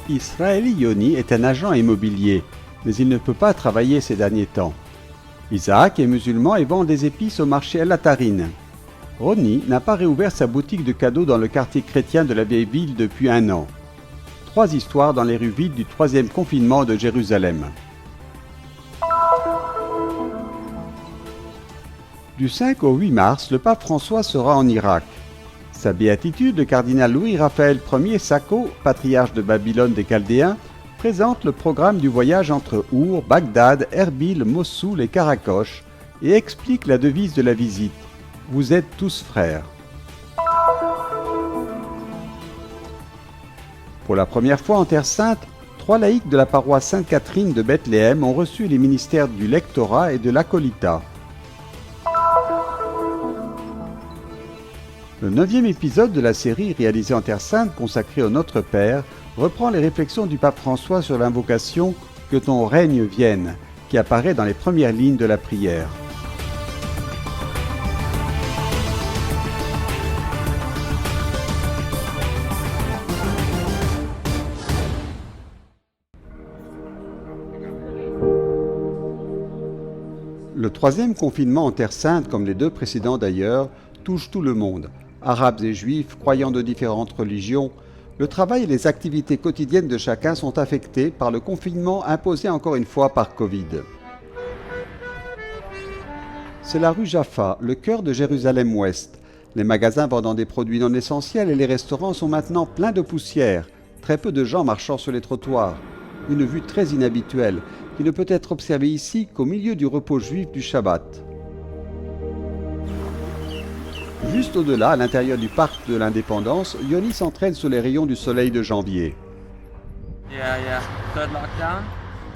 Israeli Yoni est un agent immobilier, mais il ne peut pas travailler ces derniers temps. Isaac est musulman et vend des épices au marché El Atarine. Ronnie n'a pas réouvert sa boutique de cadeaux dans le quartier chrétien de la vieille ville depuis 1 an. 3 histoires dans les rues vides du 3e confinement de Jérusalem. Du 5 au 8 mars, le pape François sera en Irak. Sa béatitude, le cardinal Louis-Raphaël Ier Sako, patriarche de Babylone des Chaldéens, présente le programme du voyage entre Our, Bagdad, Erbil, Mossoul et Karakoche et explique la devise de la visite. Vous êtes tous frères. Pour la première fois en Terre Sainte, 3 laïcs de la paroisse Sainte-Catherine de Bethléem ont reçu les ministères du lectorat et de l'acolytat. Le 9e épisode de la série réalisée en Terre Sainte consacrée au Notre Père reprend les réflexions du pape François sur l'invocation « Que ton règne vienne » qui apparaît dans les premières lignes de la prière. Le 3e confinement en Terre Sainte, comme les 2 précédents d'ailleurs, touche tout le monde. Arabes et juifs, croyants de différentes religions, le travail et les activités quotidiennes de chacun sont affectés par le confinement imposé encore une fois par Covid. C'est la rue Jaffa, le cœur de Jérusalem-Ouest. Les magasins vendant des produits non essentiels et les restaurants sont maintenant pleins de poussière. Très peu de gens marchant sur les trottoirs. Une vue très inhabituelle, qui ne peut être observée ici qu'au milieu du repos juif du Shabbat. Juste au-delà, à l'intérieur du parc de l'Indépendance, Yoni s'entraîne sous les rayons du soleil de janvier.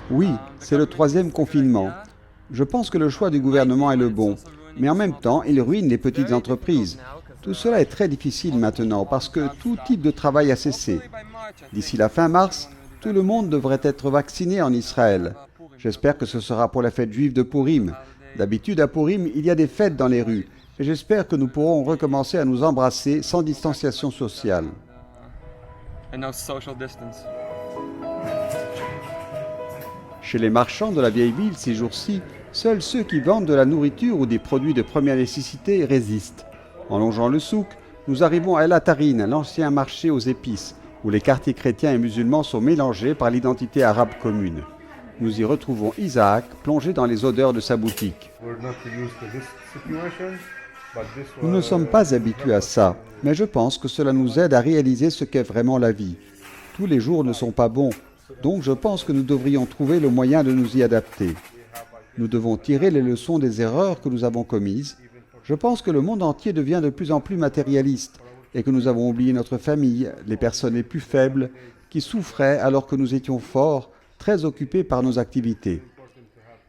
Oui, c'est le 3e confinement. Je pense que le choix du gouvernement est le bon, mais en même temps, il ruine les petites entreprises. Tout cela est très difficile maintenant parce que tout type de travail a cessé. D'ici la fin mars, tout le monde devrait être vacciné en Israël. J'espère que ce sera pour la fête juive de Purim. D'habitude, à Purim, il y a des fêtes dans les rues. Et j'espère que nous pourrons recommencer à nous embrasser sans distanciation sociale. Chez les marchands de la vieille ville ces jours-ci, seuls ceux qui vendent de la nourriture ou des produits de première nécessité résistent. En longeant le souk, nous arrivons à El Atarine, l'ancien marché aux épices, où les quartiers chrétiens et musulmans sont mélangés par l'identité arabe commune. Nous y retrouvons Isaac, plongé dans les odeurs de sa boutique. Nous ne sommes pas habitués à ça, mais je pense que cela nous aide à réaliser ce qu'est vraiment la vie. Tous les jours ne sont pas bons, donc je pense que nous devrions trouver le moyen de nous y adapter. Nous devons tirer les leçons des erreurs que nous avons commises. Je pense que le monde entier devient de plus en plus matérialiste et que nous avons oublié notre famille, les personnes les plus faibles, qui souffraient alors que nous étions forts, très occupés par nos activités.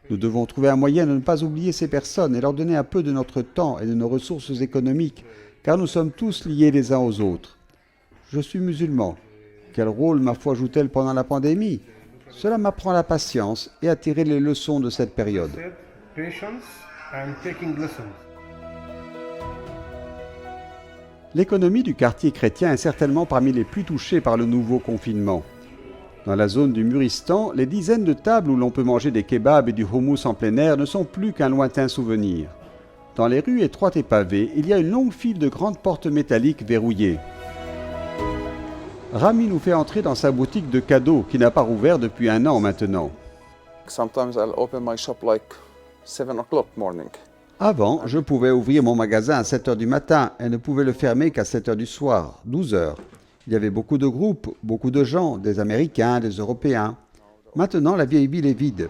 Nous devons trouver un moyen de ne pas oublier ces personnes et leur donner un peu de notre temps et de nos ressources économiques, car nous sommes tous liés les uns aux autres. Je suis musulman. Quel rôle ma foi joue-t-elle pendant la pandémie? Cela m'apprend la patience et à tirer les leçons de cette période. L'économie du quartier chrétien est certainement parmi les plus touchées par le nouveau confinement. Dans la zone du Muristan, les dizaines de tables où l'on peut manger des kebabs et du houmous en plein air ne sont plus qu'un lointain souvenir. Dans les rues étroites et pavées, il y a une longue file de grandes portes métalliques verrouillées. Rami nous fait entrer dans sa boutique de cadeaux qui n'a pas rouvert depuis 1 an maintenant. Avant, je pouvais ouvrir mon magasin à 7 h du matin et ne pouvais le fermer qu'à 7 h du soir, 12 h. Il y avait beaucoup de groupes, beaucoup de gens, des Américains, des Européens. Maintenant, la vieille ville est vide.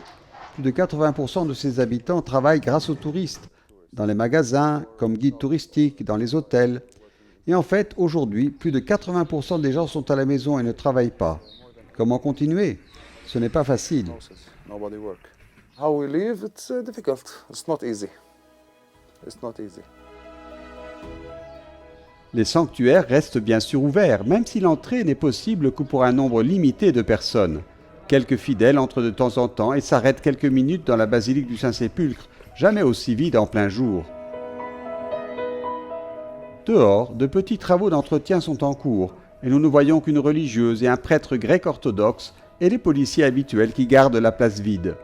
Plus de 80% de ses habitants travaillent grâce aux touristes, dans les magasins, comme guides touristiques, dans les hôtels. Et en fait, aujourd'hui, plus de 80% des gens sont à la maison et ne travaillent pas. Comment continuer? Ce n'est pas facile. Les sanctuaires restent bien sûr ouverts, même si l'entrée n'est possible que pour un nombre limité de personnes. Quelques fidèles entrent de temps en temps et s'arrêtent quelques minutes dans la basilique du Saint-Sépulcre, jamais aussi vide en plein jour. Dehors, de petits travaux d'entretien sont en cours. Et nous ne voyons qu'une religieuse et un prêtre grec orthodoxe et les policiers habituels qui gardent la place vide.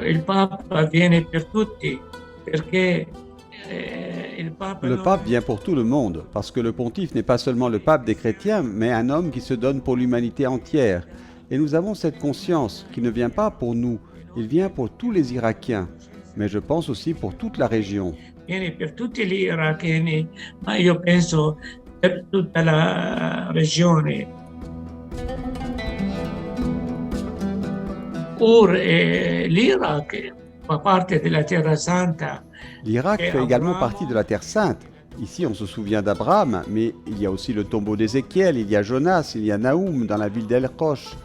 Il Papa viene per tutti perché il Papa Le pape vient pour tout le monde, parce que le pontife n'est pas seulement le pape des chrétiens, mais un homme qui se donne pour l'humanité entière. Et nous avons cette conscience qu'il ne vient pas pour nous, il vient pour tous les Irakiens, mais je pense aussi pour toute la région. viene per tutti gli iracheni, ma io penso per tutta la regione. L'Iraq fa parte della Terra Santa. L'Irak fait également partie de la Terre Sainte. Ici, on se souvient d'Abraham, mais il y a aussi le tombeau d'Ézéchiel, il y a Jonas, il y a Naoum dans la ville d'El Rosh.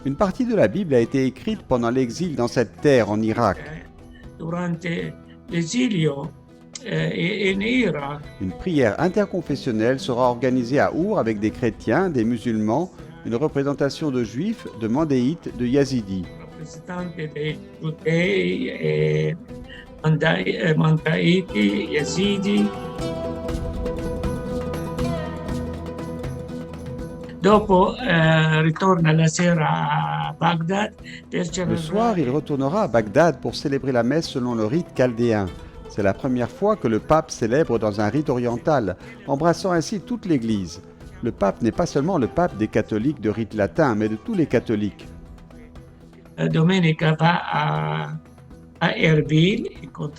Une partie de la Bible a été écrite pendant l'exil dans cette terre en Irak. Durante l'esilio in Iraq. Une prière interconfessionnelle sera organisée à Our avec des chrétiens, des musulmans, une représentation de juifs, de mandéites, de yazidis. Rappresentante dei giudei e mandaiti, yazidi. Dopo ritorna la sera a Bagdad. Le soir, il retournera à Bagdad pour célébrer la messe selon le rite chaldéen. C'est la première fois que le pape célèbre dans un rite oriental, embrassant ainsi toute l'Église. Le pape n'est pas seulement le pape des catholiques de rite latin, mais de tous les catholiques. Domenica va a Erbil.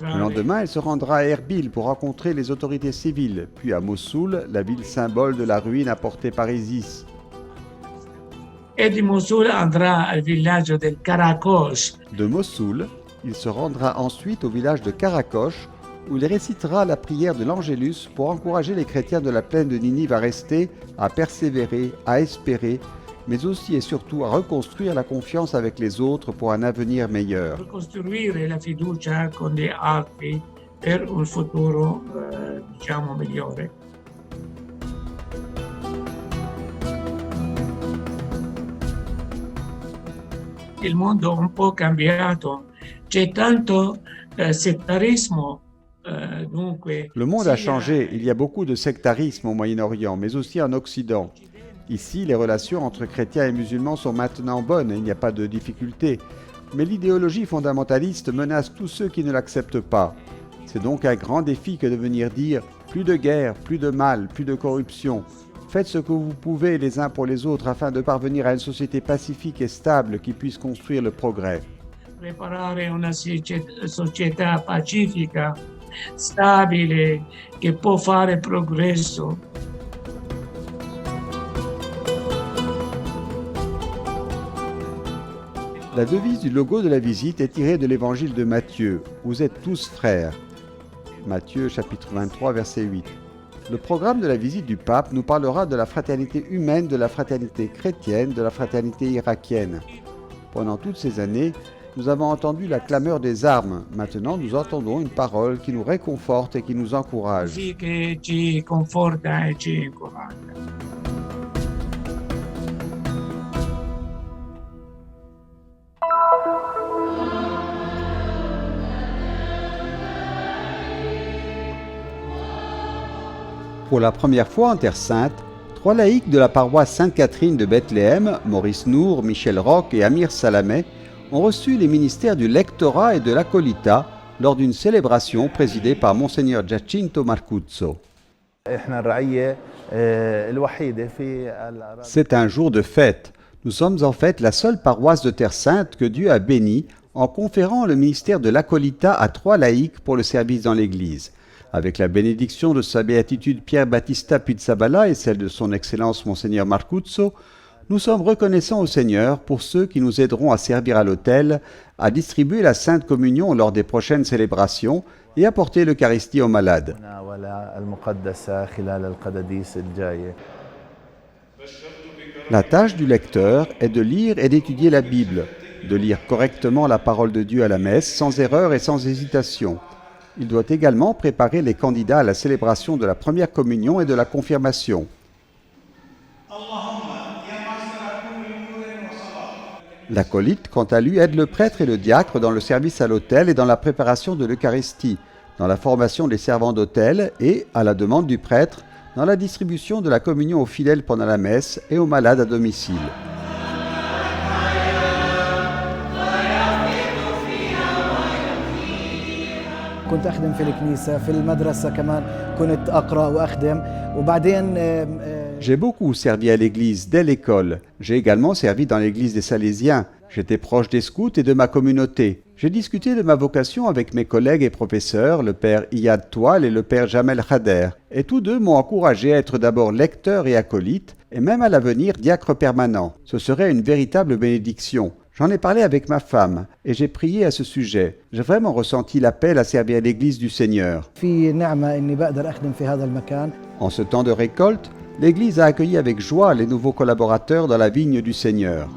Le lendemain, il se rendra à Erbil pour rencontrer les autorités civiles, puis à Mossoul, la ville symbole de la ruine apportée par Isis. E di Mosul andrà al villaggio del Karakosh. De Mossoul, il se rendra ensuite au village de Karakosh, où il récitera la prière de l'Angélus pour encourager les chrétiens de la plaine de Ninive à rester, à persévérer, à espérer, mais aussi et surtout à reconstruire la confiance avec les autres pour un avenir meilleur. Ricostruire la fiducia con gli altri per un futuro, migliore. Il mondo è un po' cambiato, c'è tanto settarismo. Le monde a changé, il y a beaucoup de sectarisme au Moyen-Orient, mais aussi en Occident. Ici, les relations entre chrétiens et musulmans sont maintenant bonnes et il n'y a pas de difficulté. Mais l'idéologie fondamentaliste menace tous ceux qui ne l'acceptent pas. C'est donc un grand défi que de venir dire « plus de guerre, plus de mal, plus de corruption ». Faites ce que vous pouvez les uns pour les autres afin de parvenir à une société pacifique et stable qui puisse construire le progrès. Preparare una società pacifica, stabile, che può fare progresso. La devise du logo de la visite est tirée de l'évangile de Matthieu. Vous êtes tous frères. Matthieu chapitre 23 verset 8. Le programme de la visite du pape nous parlera de la fraternité humaine, de la fraternité chrétienne, de la fraternité irakienne. Pendant toutes ces années, nous avons entendu la clameur des armes. Maintenant, nous entendons une parole qui nous réconforte et qui nous encourage. Così che ci conforta e ci incoraggia. Pour la première fois en Terre Sainte, 3 laïcs de la paroisse Sainte-Catherine de Bethléem, Maurice Nour, Michel Roch et Amir Salameh, ont reçu les ministères du lectorat et de l'acolita lors d'une célébration présidée par Monseigneur Giacinto Marcuzzo. C'est un jour de fête. Nous sommes en fait la seule paroisse de Terre Sainte que Dieu a bénie en conférant le ministère de l'acolita à 3 laïcs pour le service dans l'Église. Avec la bénédiction de sa béatitude Pierre Battista Pizzaballa et celle de son Excellence Monseigneur Marcuzzo, nous sommes reconnaissants au Seigneur pour ceux qui nous aideront à servir à l'autel, à distribuer la Sainte Communion lors des prochaines célébrations et à porter l'Eucharistie aux malades. La tâche du lecteur est de lire et d'étudier la Bible, de lire correctement la parole de Dieu à la messe, sans erreur et sans hésitation. Il doit également préparer les candidats à la célébration de la première communion et de la confirmation. L'acolyte, quant à lui, aide le prêtre et le diacre dans le service à l'autel et dans la préparation de l'Eucharistie, dans la formation des servants d'autel et, à la demande du prêtre, dans la distribution de la communion aux fidèles pendant la messe et aux malades à domicile. كنت أخدم في الكنيسة في المدرسة كمان كنت أقرأ وأخدم وبعدين J'ai beaucoup servi à l'église dès l'école. J'ai également servi dans l'église des Salésiens. J'étais proche des scouts et de ma communauté. J'ai discuté de ma vocation avec mes collègues et professeurs, le père Iyad Toual et le père Jamel Khader. Et tous deux m'ont encouragé à être d'abord lecteur et acolyte, et même à l'avenir diacre permanent. Ce serait une véritable bénédiction. J'en ai parlé avec ma femme, et j'ai prié à ce sujet. J'ai vraiment ressenti l'appel à servir l'église du Seigneur. En ce temps de récolte, l'Église a accueilli avec joie les nouveaux collaborateurs dans la vigne du Seigneur.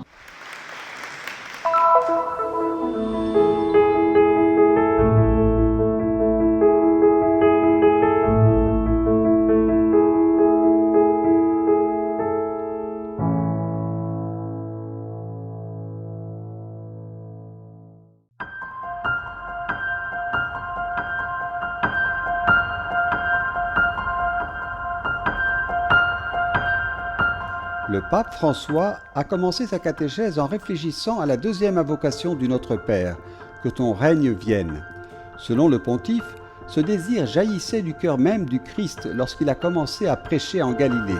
Le pape François a commencé sa catéchèse en réfléchissant à la deuxième invocation du Notre Père, que ton règne vienne. Selon le pontife, ce désir jaillissait du cœur même du Christ lorsqu'il a commencé à prêcher en Galilée.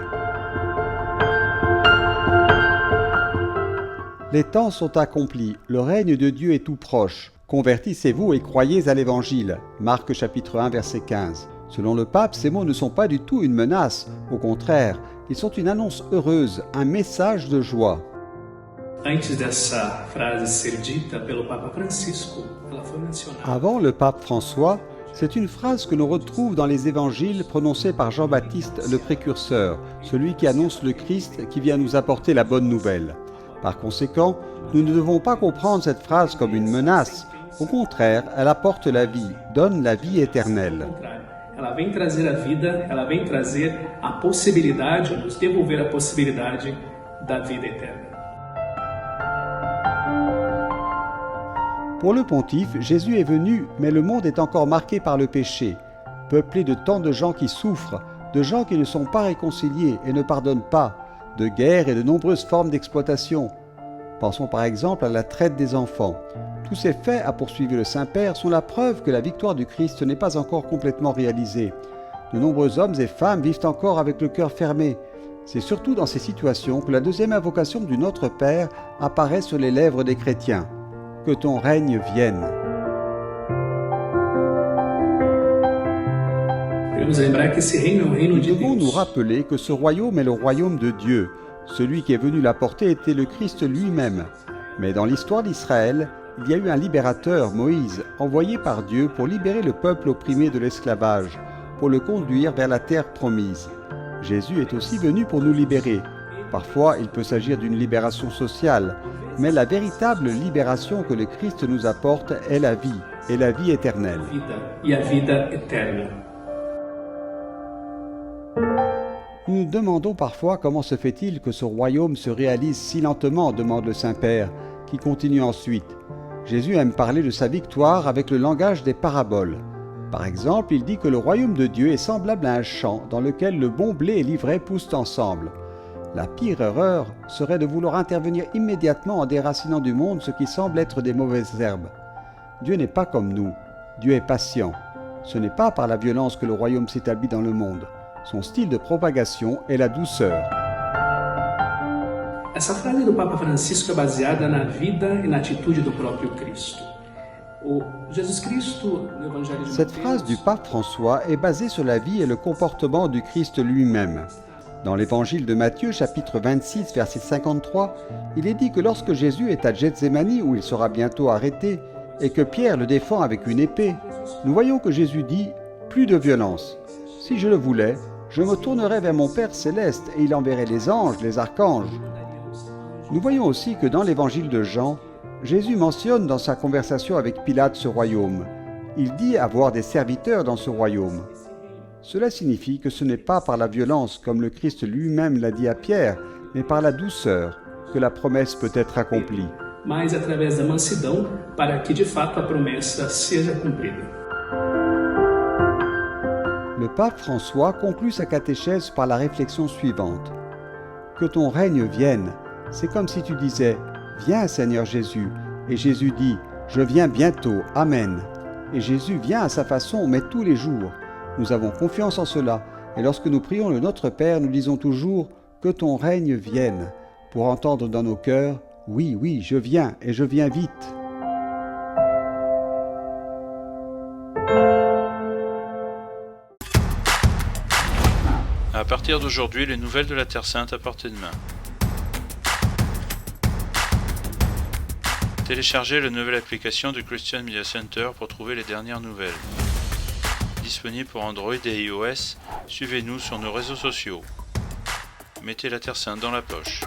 Les temps sont accomplis, le règne de Dieu est tout proche. Convertissez-vous et croyez à l'Évangile. Marc chapitre 1 verset 15. Selon le pape, ces mots ne sont pas du tout une menace, au contraire, ils sont une annonce heureuse, un message de joie. Avant le pape François, c'est une phrase que l'on retrouve dans les évangiles prononcée par Jean-Baptiste le précurseur, celui qui annonce le Christ qui vient nous apporter la bonne nouvelle. Par conséquent, nous ne devons pas comprendre cette phrase comme une menace. Au contraire, elle apporte la vie, donne la vie éternelle. Ela vem trazer a vida, ela vem trazer a possibilidade, nos devolver a possibilidade da vida éternelle. Pour le pontife, Jésus est venu, mais le monde est encore marqué par le péché, peuplé de tant de gens qui souffrent, de gens qui ne sont pas réconciliés et ne pardonnent pas, de guerres et de nombreuses formes d'exploitation. Pensons par exemple à la traite des enfants. Tous ces faits, a poursuivi le Saint-Père, sont la preuve que la victoire du Christ n'est pas encore complètement réalisée. De nombreux hommes et femmes vivent encore avec le cœur fermé. C'est surtout dans ces situations que la deuxième invocation du Notre Père apparaît sur les lèvres des chrétiens. Que ton règne vienne. Nous devons nous rappeler que ce royaume est le royaume de Dieu. Celui qui est venu l'apporter était le Christ lui-même. Mais dans l'histoire d'Israël, il y a eu un libérateur, Moïse, envoyé par Dieu pour libérer le peuple opprimé de l'esclavage, pour le conduire vers la terre promise. Jésus est aussi venu pour nous libérer. Parfois, il peut s'agir d'une libération sociale, mais la véritable libération que le Christ nous apporte est la vie, et la vie éternelle. Nous nous demandons parfois comment se fait-il que ce royaume se réalise si lentement, demande le Saint-Père, qui continue ensuite. Jésus aime parler de sa victoire avec le langage des paraboles. Par exemple, il dit que le royaume de Dieu est semblable à un champ dans lequel le bon blé et l'ivraie poussent ensemble. La pire erreur serait de vouloir intervenir immédiatement en déracinant du monde ce qui semble être des mauvaises herbes. Dieu n'est pas comme nous, Dieu est patient. Ce n'est pas par la violence que le royaume s'établit dans le monde. Son style de propagation est la douceur. Essa frase do Papa Francisco é baseada na vida e na atitude do próprio Cristo. Cette phrase du pape François est basée sur la vie et le comportement du Christ lui-même. Dans l'évangile de Matthieu, chapitre 26, verset 53, il est dit que lorsque Jésus est à Gethsémani, où il sera bientôt arrêté, et que Pierre le défend avec une épée, nous voyons que Jésus dit « Plus de violence. Si je le voulais, je me tournerais vers mon Père céleste et il enverrait les anges, les archanges. Nous voyons aussi que dans l'évangile de Jean, Jésus mentionne dans sa conversation avec Pilate ce royaume. Il dit avoir des serviteurs dans ce royaume. Cela signifie que ce n'est pas par la violence, comme le Christ lui-même l'a dit à Pierre, mais par la douceur que la promesse peut être accomplie. Mas através da mansidão, para que de fato a promessa seja cumprida. Le pape François conclut sa catéchèse par la réflexion suivante. Que ton règne vienne, c'est comme si tu disais « Viens Seigneur Jésus » et Jésus dit « Je viens bientôt, Amen » et Jésus vient à sa façon, mais tous les jours. Nous avons confiance en cela et lorsque nous prions le Notre Père, nous disons toujours « Que ton règne vienne » pour entendre dans nos cœurs « Oui, oui, je viens et je viens vite ». À partir d'aujourd'hui, les nouvelles de la Terre Sainte à portée de main. Téléchargez la nouvelle application du Christian Media Center pour trouver les dernières nouvelles. Disponible pour Android et iOS, suivez-nous sur nos réseaux sociaux. Mettez la Terre Sainte dans la poche.